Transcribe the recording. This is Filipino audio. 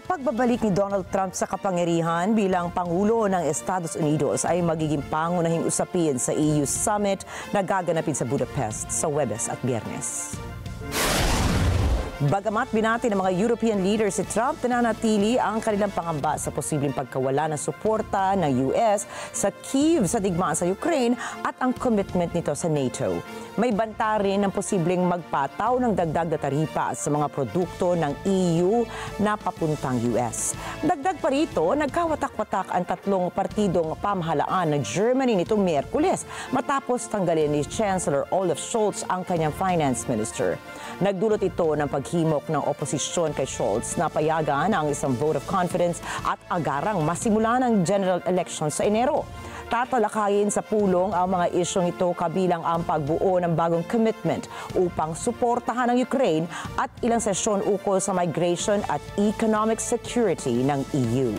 pagbabalik ni Donald Trump sa kapangyarihan bilang Pangulo ng Estados Unidos ay magiging pangunahing usapin sa EU Summit na gaganapin sa Budapest sa Huwebes at Biyernes. Bagamat binati ng mga European leaders si Trump, nananatili ang kanilang pangamba sa posibleng pagkawala ng suporta ng US sa Kyiv sa digmaan sa Ukraine at ang commitment nito sa NATO. May banta rin ng posibleng magpataw ng dagdag na taripa sa mga produkto ng EU na papuntang US. Dagdag pa rito, nagkawatak-watak ang tatlong partidong pamahalaan ng Germany nitong Miyerkules matapos tanggalin ni Chancellor Olaf Scholz ang kanyang finance minister. Nagdulot ito ng paghimok ng oposisyon kay Scholz na payagan ang isang vote of confidence at agarang masimulan ang general election sa Enero. Tatalakayin sa pulong ang mga isyong ito kabilang ang pagbuo ng bagong commitment upang suportahan ang Ukraine at ilang sesyon ukol sa migration at economic security ng EU.